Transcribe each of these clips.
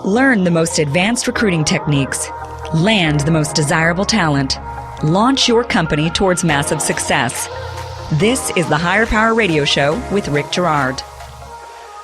Learn the most advanced recruiting techniques. Land the most desirable talent. Launch your company towards massive success. This is the Higher Power Radio Show with Rick Girard.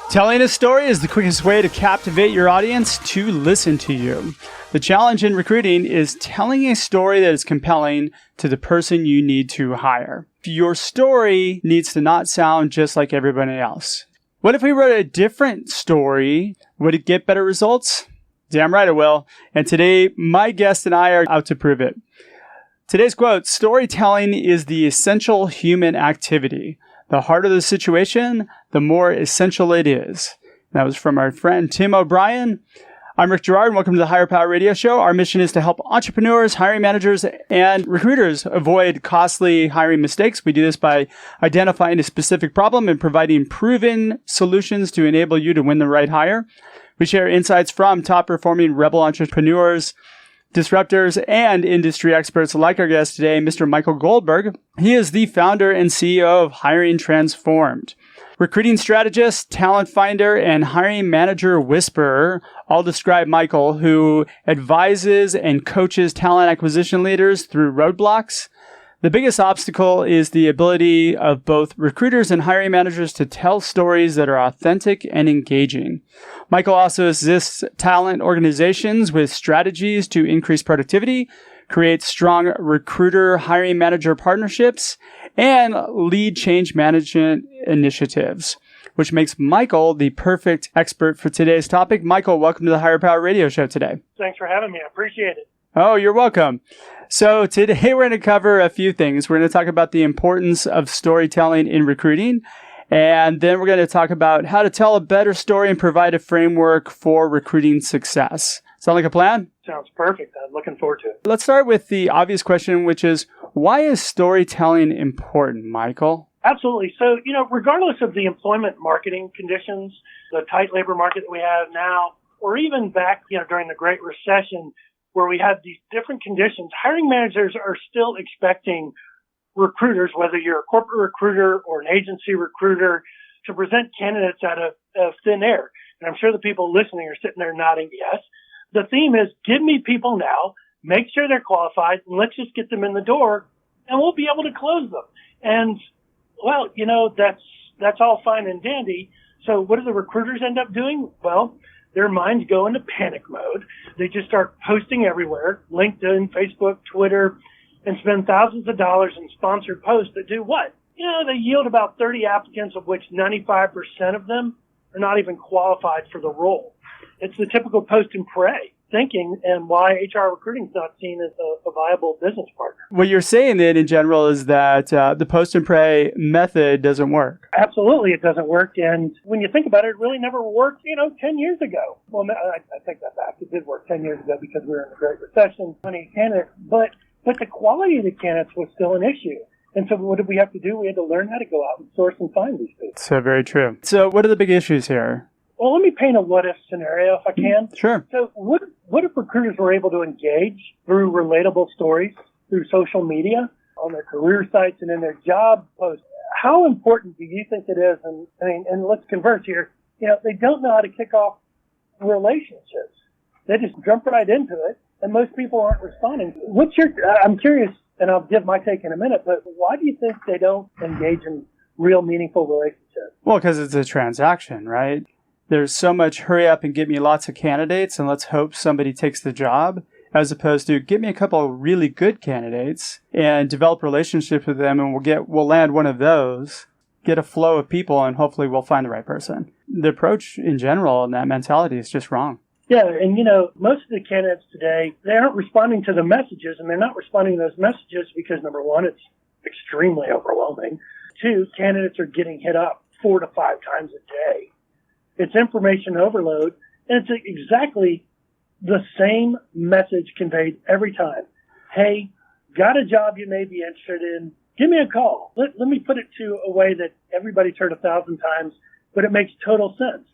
Telling a story is the quickest way to captivate your audience to listen to you. The challenge in recruiting is telling a story that is compelling to the person you need to hire. Your story needs to not sound just like everybody else. What if we wrote a different story? Would it get better results? Damn right it will. And today, my guest and I are out to prove it. Today's quote, storytelling is the essential human activity. The harder the situation, the more essential it is. That was from our friend Tim O'Brien. I'm Rick Girard, and welcome to the Higher Power Radio Show. Our mission is to help entrepreneurs, hiring managers, and recruiters avoid costly hiring mistakes. We do this by identifying a specific problem and providing proven solutions to enable you to win the right hire. We share insights from top-performing rebel entrepreneurs, disruptors, and industry experts like our guest today, Mr. Michael Goldberg. He is the founder and CEO of Hiring Transformed. Recruiting strategist, talent finder, and hiring manager whisperer all describe Michael, who advises and coaches talent acquisition leaders through roadblocks. The biggest obstacle is the ability of both recruiters and hiring managers to tell stories that are authentic and engaging. Michael also assists talent organizations with strategies to increase productivity, create strong recruiter hiring manager partnerships, and lead change management initiatives, which makes Michael the perfect expert for today's topic. Michael, welcome to the Higher Power Radio Show today. Thanks for having me. I appreciate it. Oh, you're welcome. So today we're going to cover a few things. We're going to talk about the importance of storytelling in recruiting, and then we're going to talk about how to tell a better story and provide a framework for recruiting success. Sound like a plan? Sounds perfect. I'm looking forward to it. Let's start with the obvious question, which is, why is storytelling important, Michael? Absolutely. So, regardless of the employment marketing conditions, the tight labor market that we have now, or even back, during the Great Recession, where we had these different conditions, hiring managers are still expecting recruiters, whether you're a corporate recruiter or an agency recruiter, to present candidates out of thin air. And I'm sure the people listening are sitting there nodding yes. The theme is, give me people now, make sure they're qualified, and let's just get them in the door, and we'll be able to close them. And, well, that's all fine and dandy. So what do the recruiters end up doing? Well, their minds go into panic mode. They just start posting everywhere, LinkedIn, Facebook, Twitter, and spend thousands of dollars in sponsored posts that do what? They yield about 30 applicants, of which 95% of them are not even qualified for the role. It's the typical post and pray thinking, and why HR recruiting is not seen as a viable business partner. What you're saying then in general is that the post and pray method doesn't work. Absolutely, it doesn't work. And when you think about it, it really never worked, 10 years ago. Well, I take that back. It did work 10 years ago because we were in the Great Recession, plenty of candidates. But the quality of the candidates was still an issue. And so what did we have to do? We had to learn how to go out and source and find these people. So very true. So what are the big issues here? Well, let me paint a what-if scenario if I can. Sure. So what if recruiters were able to engage through relatable stories, through social media, on their career sites and in their job posts? How important do you think it is? And let's converse here. They don't know how to kick off relationships. They just jump right into it, and most people aren't responding. I'm curious, and I'll give my take in a minute, but why do you think they don't engage in real meaningful relationships? Well, because it's a transaction, right? There's so much hurry up and get me lots of candidates and let's hope somebody takes the job, as opposed to give me a couple of really good candidates and develop relationships with them, and we'll land one of those, get a flow of people, and hopefully we'll find the right person. The approach in general and that mentality is just wrong. Yeah, and most of the candidates today, they aren't responding to the messages, and they're not responding to those messages because, number one, it's extremely overwhelming. Two, candidates are getting hit up 4 to 5 times a day. It's information overload, and it's exactly the same message conveyed every time. Hey, got a job you may be interested in? Give me a call. Let me put it to a way that everybody's heard 1,000 times, but it makes total sense.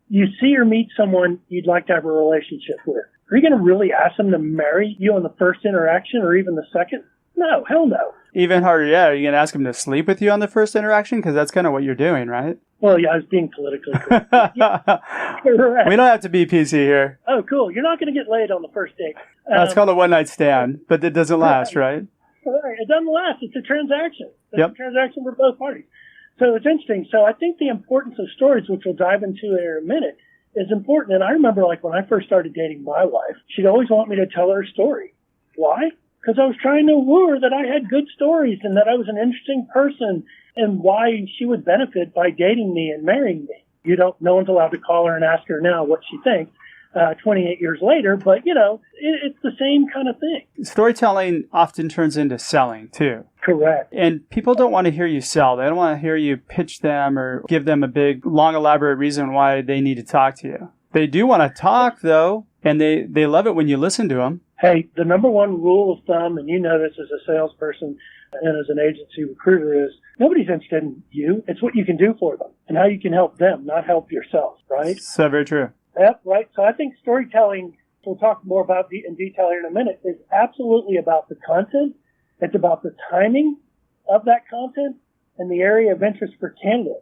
You see or meet someone you'd like to have a relationship with. Are you going to really ask them to marry you on the first interaction or even the second? No, hell no. Even harder, yeah. Are you going to ask them to sleep with you on the first interaction? Because that's kind of what you're doing, right? Well, yeah, I was being politically correct. Yeah, correct. We don't have to be PC here. Oh, cool. You're not going to get laid on the first date. It's called a one-night stand, but it doesn't last, right? It doesn't last. It's a transaction. It's Yep. a transaction for both parties. So it's interesting. So I think the importance of stories, which we'll dive into in a minute, is important. And I remember, like, when I first started dating my wife, she'd always want me to tell her a story. Why? Because I was trying to woo her that I had good stories and that I was an interesting person and why she would benefit by dating me and marrying me. No one's allowed to call her and ask her now what she thinks 28 years later, but, it's the same kind of thing. Storytelling often turns into selling, too. Correct. And people don't want to hear you sell. They don't want to hear you pitch them or give them a big, long, elaborate reason why they need to talk to you. They do want to talk, though, and they love it when you listen to them. Hey, the number one rule of thumb, and you know this as a salesperson and as an agency recruiter, is nobody's interested in you. It's what you can do for them and how you can help them, not help yourself, right? So very true. Yep, right. So I think storytelling, we'll talk more about in detail here in a minute, is absolutely about the content. It's about the timing of that content and the area of interest for candidates.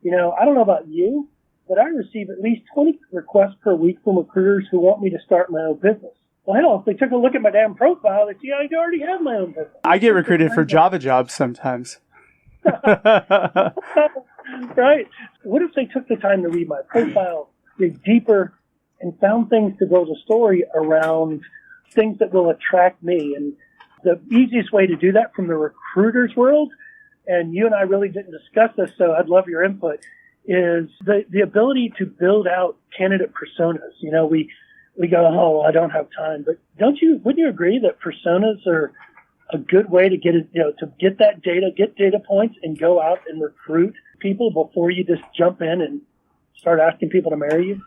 I don't know about you, but I receive at least 20 requests per week from recruiters who want me to start my own business. Well, hell, if they took a look at my damn profile, they'd see I already have my own business. I get recruited for Java jobs sometimes. Right. What if they took the time to read my profile, dig deeper, and found things to build a story around things that will attract me? And the easiest way to do that from the recruiter's world, and you and I really didn't discuss this, so I'd love your input, is the ability to build out candidate personas. We go, oh, I don't have time. But wouldn't you agree that personas are a good way to get it, to get that data, get data points and go out and recruit people before you just jump in and start asking people to marry you?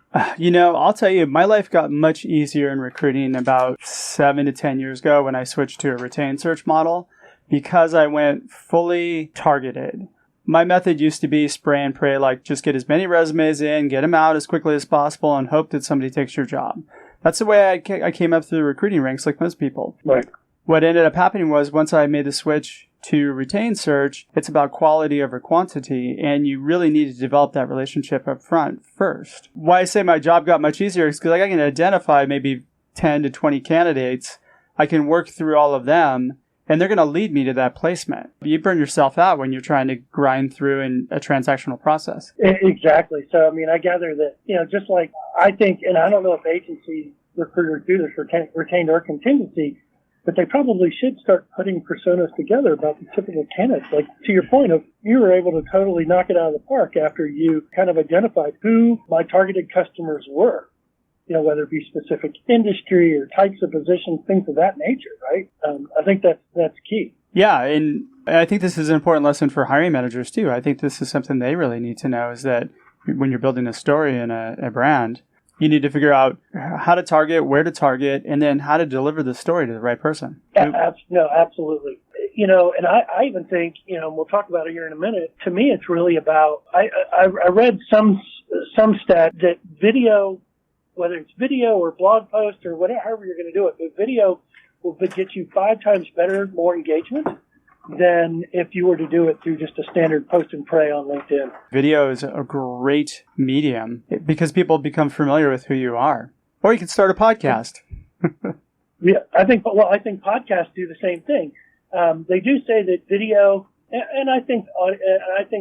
I'll tell you, my life got much easier in recruiting about 7 to 10 years ago when I switched to a retained search model because I went fully targeted. My method used to be spray and pray, like just get as many resumes in, get them out as quickly as possible, and hope that somebody takes your job. That's the way I came up through the recruiting ranks like most people. Right. What ended up happening was once I made the switch to retained search, it's about quality over quantity, and you really need to develop that relationship up front first. Why I say my job got much easier is because I can identify maybe 10 to 20 candidates. I can work through all of them, and they're going to lead me to that placement. You burn yourself out when you're trying to grind through in a transactional process. Exactly. So, I gather that, just like I think, and I don't know if agency recruiters do this for retained or contingency, but they probably should start putting personas together about the typical candidates. Like, to your point of, you were able to totally knock it out of the park after you kind of identified who my targeted customers were. Whether it be specific industry or types of positions, things of that nature, right? I think that's key. Yeah, and I think this is an important lesson for hiring managers too. I think this is something they really need to know, is that when you're building a story and a brand, you need to figure out how to target, where to target, and then how to deliver the story to the right person. No, absolutely. And I even think, and we'll talk about it here in a minute, to me it's really about, I read some stat that video, whether it's video or blog post or whatever, however you're going to do it, but video will get you 5 times better, more engagement than if you were to do it through just a standard post and pray on LinkedIn. Video is a great medium because people become familiar with who you are. Or you can start a podcast. Yeah, I think podcasts do the same thing. They do say that video, and I think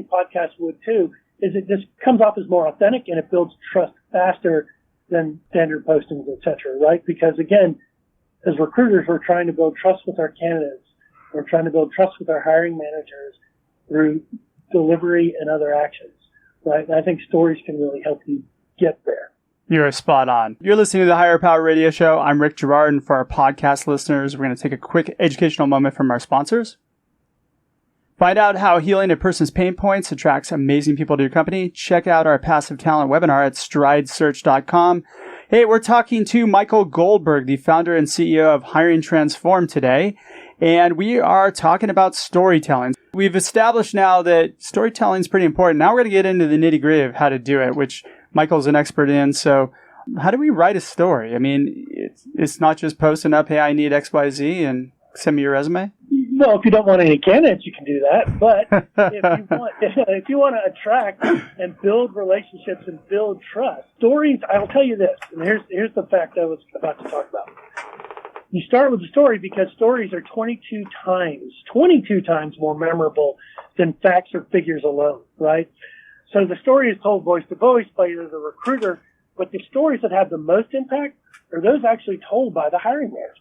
podcasts would too, is it just comes off as more authentic and it builds trust faster than standard postings, et cetera, right? Because again, as recruiters, we're trying to build trust with our candidates. We're trying to build trust with our hiring managers through delivery and other actions, right? And I think stories can really help you get there. You're spot on. You're listening to the Higher Power Radio Show. I'm Rick Girard, and for our podcast listeners, we're going to take a quick educational moment from our sponsors. Find out how healing a person's pain points attracts amazing people to your company. Check out our passive talent webinar at stridesearch.com. Hey, we're talking to Michael Goldberg, the founder and CEO of Hiring Transform today, and we are talking about storytelling. We've established now that storytelling is pretty important. Now we're going to get into the nitty-gritty of how to do it, which Michael's an expert in. So how do we write a story? I mean, it's not just posting up, hey, I need XYZ and send me your resume. Well, if you don't want any candidates, you can do that. But if you want to attract and build relationships and build trust, stories. I'll tell you this, and here's the fact I was about to talk about. You start with the story because stories are 22 times more memorable than facts or figures alone, right? So the story is told voice to voice by either the recruiter, but the stories that have the most impact are those actually told by the hiring manager.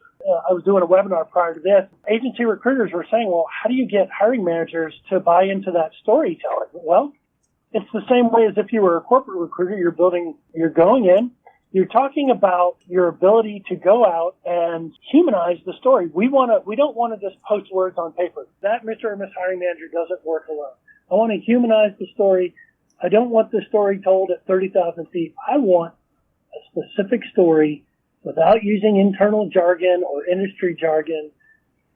I was doing a webinar prior to this. Agency recruiters were saying, well, how do you get hiring managers to buy into that storytelling? Well, it's the same way as if you were a corporate recruiter. You're going in, you're talking about your ability to go out and humanize the story. We don't want to just post words on paper. That Mr. or Miss Hiring Manager doesn't work alone. I want to humanize the story. I don't want the story told at 30,000 feet. I want a specific story without using internal jargon or industry jargon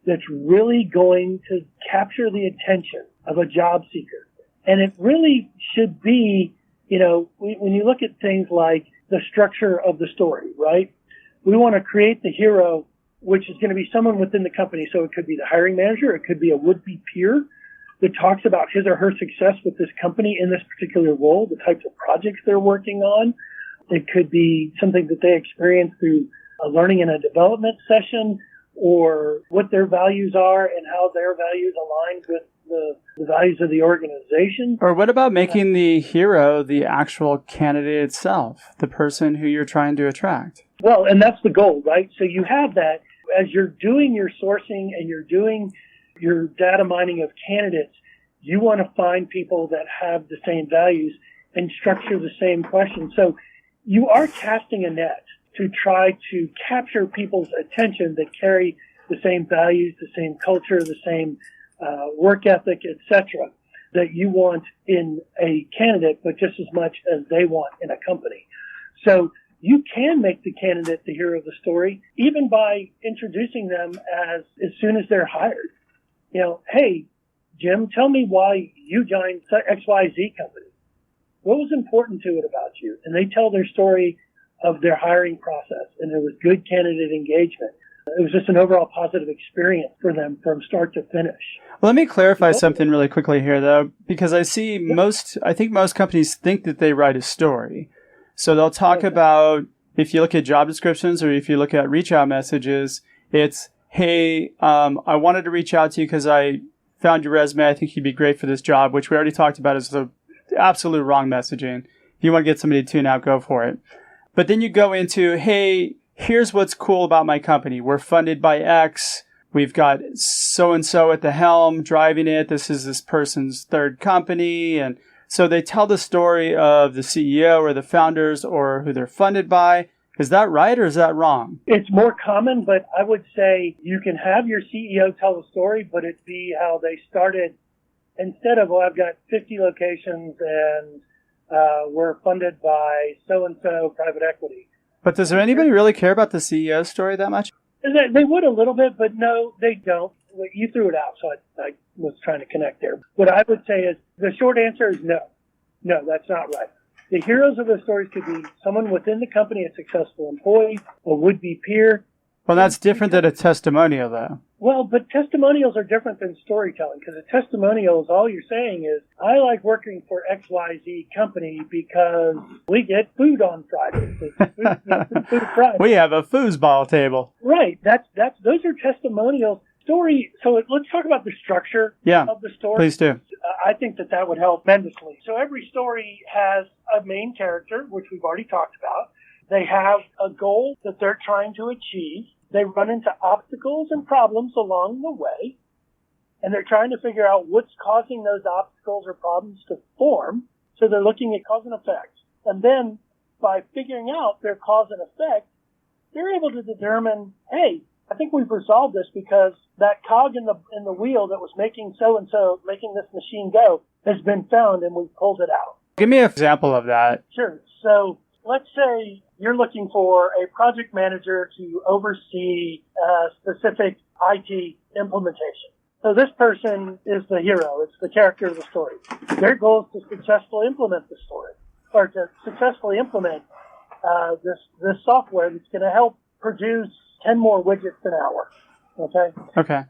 that's really going to capture the attention of a job seeker. And it really should be, when you look at things like the structure of the story, right? We want to create the hero, which is going to be someone within the company. So it could be the hiring manager. It could be a would-be peer that talks about his or her success with this company in this particular role, the types of projects they're working on. It could be something that they experience through a learning and a development session, or what their values are and how their values align with the values of the organization. Or what about making the hero the actual candidate itself, the person who you're trying to attract? Well, and that's the goal, right? So you have that as you're doing your sourcing and you're doing your data mining of candidates, you want to find people that have the same values and structure the same questions. So you are casting a net to try to capture people's attention that carry the same values, the same culture, the same work ethic, etc., that you want in a candidate, but just as much as they want in a company. So you can make the candidate the hero of the story, even by introducing them as soon as they're hired. Hey, Jim, tell me why you joined XYZ company. What was important to it about you? And they tell their story of their hiring process, and there was good candidate engagement. It was just an overall positive experience for them from start to finish. Well, let me clarify something really quickly here, though, because I think most companies think that they write a story. So they'll talk about, if you look at job descriptions or if you look at reach out messages, it's, hey, I wanted to reach out to you because I found your resume. I think you'd be great for this job, which we already talked about is the absolute wrong messaging. If you want to get somebody to tune out, go for it. But then you go into, hey, here's what's cool about my company. We're funded by X. We've got so-and-so at the helm driving it. This is this person's third company. And so they tell the story of the CEO or the founders or who they're funded by. Is that right or is that wrong? It's more common, but I would say you can have your CEO tell the story, but it be how they started. Instead of, I've got 50 locations and we're funded by so-and-so private equity. But does anybody really care about the CEO story that much? They would a little bit, but no, they don't. You threw it out, so I was trying to connect there. What I would say is the short answer is no. No, that's not right. The heroes of the stories could be someone within the company, a successful employee, a would-be peer. Well, that's different than a testimonial, though. Well, but testimonials are different than storytelling, because a testimonial is all you're saying is, I like working for XYZ company because we get food on Fridays. It's food Friday. We have a foosball table. Right. Those are testimonials. Story. So let's talk about the structure of the story. Please do. I think that would help tremendously. So every story has a main character, which we've already talked about. They have a goal that they're trying to achieve. They run into obstacles and problems along the way, and they're trying to figure out what's causing those obstacles or problems to form. So they're looking at cause and effect. And then by figuring out their cause and effect, they're able to determine, hey, I think we've resolved this because that cog in the wheel that was making so-and-so, making this machine go, has been found and we've pulled it out. Give me an example of that. Sure. So let's say you're looking for a project manager to oversee a specific IT implementation. So this person is the hero. It's the character of the story. Their goal is to successfully implement the story, or to successfully implement this software that's going to help produce 10 more widgets an hour. Okay? Okay.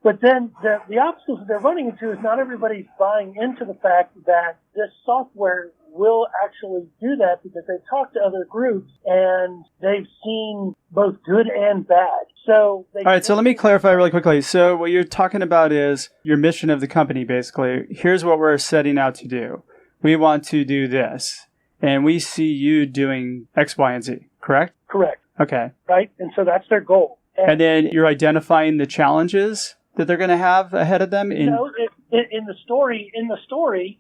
But then the obstacles that they're running into is not everybody's buying into the fact that this software will actually do that, because they've talked to other groups and they've seen both good and bad. So all right, so let me clarify really quickly. So what you're talking about is your mission of the company, basically. Here's what we're setting out to do. We want to do this, and we see you doing X, Y, and Z, correct? Correct. Okay. Right? And so that's their goal. And then you're identifying the challenges that they're going to have ahead of them? In the story,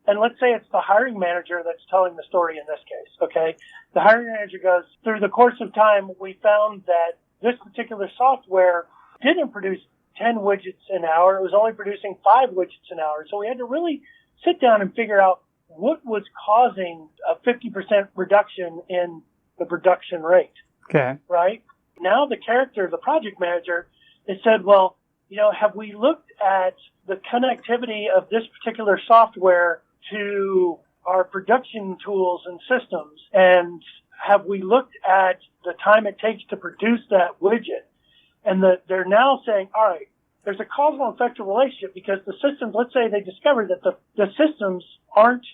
and let's say it's the hiring manager that's telling the story in this case, okay? The hiring manager goes, through the course of time, we found that this particular software didn't produce 10 widgets an hour. It was only producing 5 widgets an hour. So we had to really sit down and figure out what was causing a 50% reduction in the production rate. Okay. Right? Now the project manager, has said, well, have we looked at the connectivity of this particular software to our production tools and systems? And have we looked at the time it takes to produce that widget? And they're now saying, all right, there's a causal and effective relationship, because the systems, let's say they discovered that the systems aren't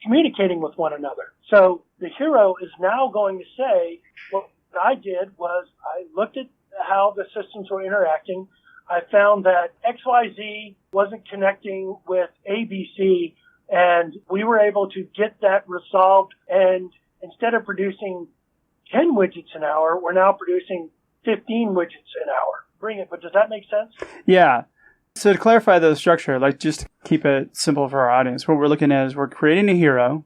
communicating with one another. So the hero is now going to say, what I did was I looked at how the systems were interacting. I found that XYZ wasn't connecting with ABC, and we were able to get that resolved. And instead of producing 10 widgets an hour, we're now producing 15 widgets an hour. But does that make sense? Yeah. So to clarify the structure, just to keep it simple for our audience, what we're looking at is we're creating a hero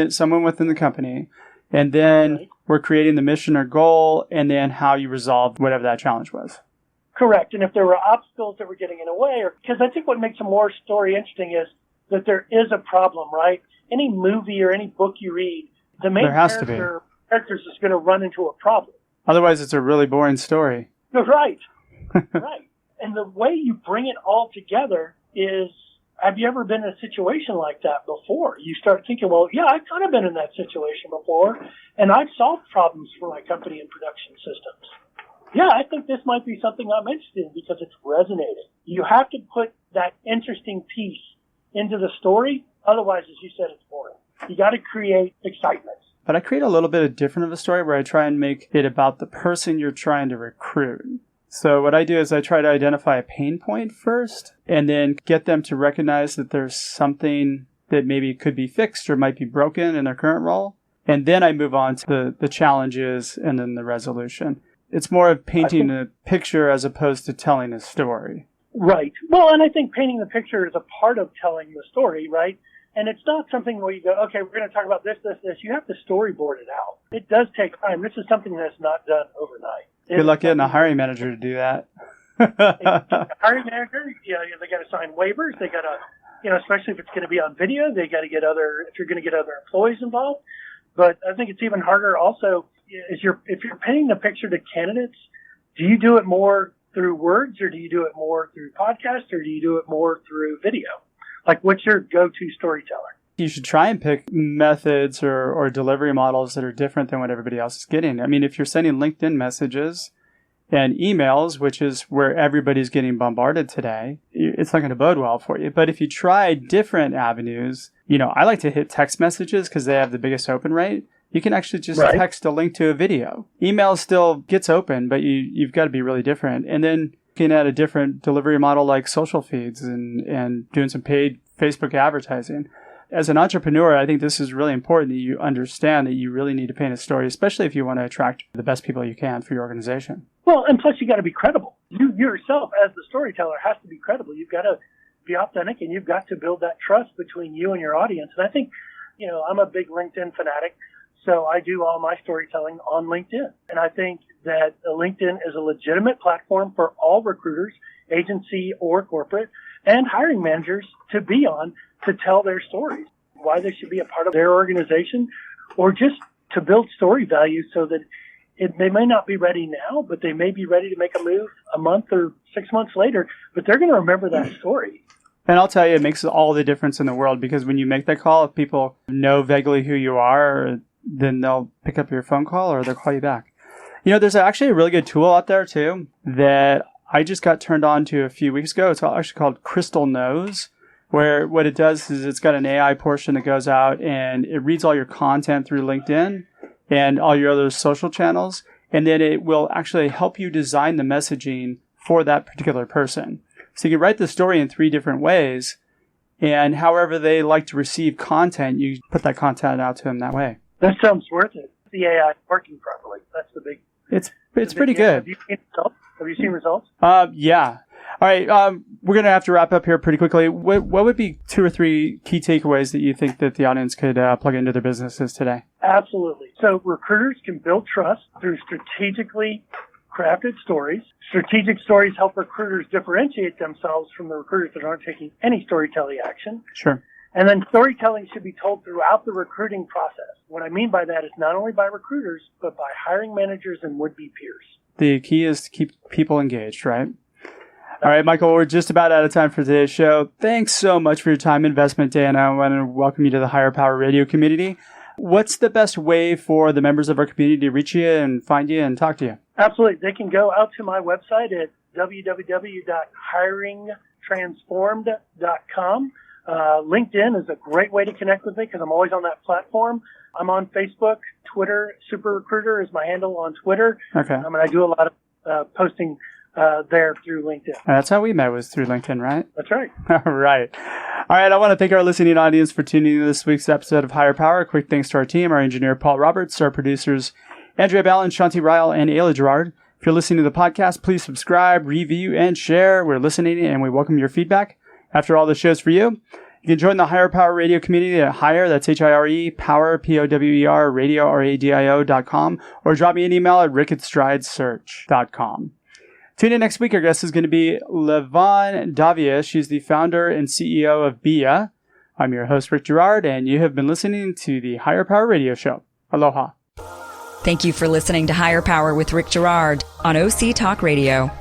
someone within the company, and then we're creating the mission or goal, and then how you resolve whatever that challenge was. Correct. And if there were obstacles that were getting in the way, because I think what makes a more story interesting is that there is a problem, right? Any movie or any book you read, the main character is going to run into a problem. Otherwise, it's a really boring story. Right. Right. And the way you bring it all together is, have you ever been in a situation like that before? You start thinking, well, yeah, I've kind of been in that situation before, and I've solved problems for my company in production systems. Yeah, I think this might be something I'm interested in because it's resonating. You have to put that interesting piece into the story. Otherwise, as you said, it's boring. You got to create excitement. But I create a little bit different of a story where I try and make it about the person you're trying to recruit. So what I do is I try to identify a pain point first, and then get them to recognize that there's something that maybe could be fixed or might be broken in their current role. And then I move on to the challenges and then the resolution. It's more of painting a picture as opposed to telling a story. Right. Well, and I think painting the picture is a part of telling the story, right? And it's not something where you go, okay, we're going to talk about this. You have to storyboard it out. It does take time. This is something that's not done overnight. Good luck getting a hiring manager to do that. A hiring manager, they got to sign waivers. They got to, especially if it's going to be on video, they got to get if you're going to get other employees involved. But I think it's even harder also if you're painting the picture to candidates, do you do it more through words, or do you do it more through podcasts, or do you do it more through video? Like, what's your go-to storyteller? You should try and pick methods or delivery models that are different than what everybody else is getting. I mean, if you're sending LinkedIn messages and emails, which is where everybody's getting bombarded today, it's not going to bode well for you. But if you try different avenues, I like to hit text messages because they have the biggest open rate. You can actually just text a link to a video. Email still gets open, but you've got to be really different. And then looking at a different delivery model like social feeds and doing some paid Facebook advertising. As an entrepreneur, I think this is really important that you understand that you really need to paint a story, especially if you want to attract the best people you can for your organization. Well, and plus you got to be credible. You yourself, as the storyteller, has to be credible. You've got to be authentic, and you've got to build that trust between you and your audience. And I think, I'm a big LinkedIn fanatic, so I do all my storytelling on LinkedIn. And I think that LinkedIn is a legitimate platform for all recruiters, agency or corporate, and hiring managers to be on, to tell their stories, why they should be a part of their organization, or just to build story value so that they may not be ready now, but they may be ready to make a move a month or 6 months later, but they're going to remember that story. And I'll tell you, it makes all the difference in the world, because when you make that call, if people know vaguely who you are, then they'll pick up your phone call or they'll call you back. There's actually a really good tool out there too that I just got turned on to a few weeks ago. It's actually called Crystal Knows, where what it does is it's got an AI portion that goes out and it reads all your content through LinkedIn and all your other social channels. And then it will actually help you design the messaging for that particular person. So you can write the story in 3 different ways. And however they like to receive content, you put that content out to them that way. That sounds worth it. The AI working properly. That's the big. It's pretty good. Have you seen results? Have you seen results? Yeah. All right. We're going to have to wrap up here pretty quickly. What would be 2 or 3 key takeaways that you think that the audience could plug into their businesses today? Absolutely. So recruiters can build trust through strategically crafted stories. Strategic stories help recruiters differentiate themselves from the recruiters that aren't taking any storytelling action. Sure. And then storytelling should be told throughout the recruiting process. What I mean by that is not only by recruiters, but by hiring managers and would-be peers. The key is to keep people engaged, right? All right, Michael, we're just about out of time for today's show. Thanks so much for your time and investment, Dan. I want to welcome you to the Higher Power Radio community. What's the best way for the members of our community to reach you and find you and talk to you? Absolutely. They can go out to my website at www.hiringtransformed.com. LinkedIn is a great way to connect with me because I'm always on that platform. I'm on Facebook, Twitter. Super Recruiter is my handle on Twitter. Okay. And I do a lot of posting there through LinkedIn. That's how we met, was through LinkedIn, right? That's right. All right. All right. I want to thank our listening audience for tuning in to this week's episode of Higher Power. A quick thanks to our team, our engineer, Paul Roberts, our producers, Andrea Ballin, Shanti Ryle, and Ayla Gerard. If you're listening to the podcast, please subscribe, review, and share. We're listening and we welcome your feedback. After all the shows for you, you can join the Higher Power Radio community at Higher, that's Hire, Power, Power, Radio, Radio.com, or drop me an email at rick@stridesearch.com. Tune in next week. Our guest is going to be Levon Davia. She's the founder and CEO of BIA. I'm your host, Rick Gerard, and you have been listening to the Higher Power Radio Show. Aloha. Thank you for listening to Higher Power with Rick Gerard on OC Talk Radio.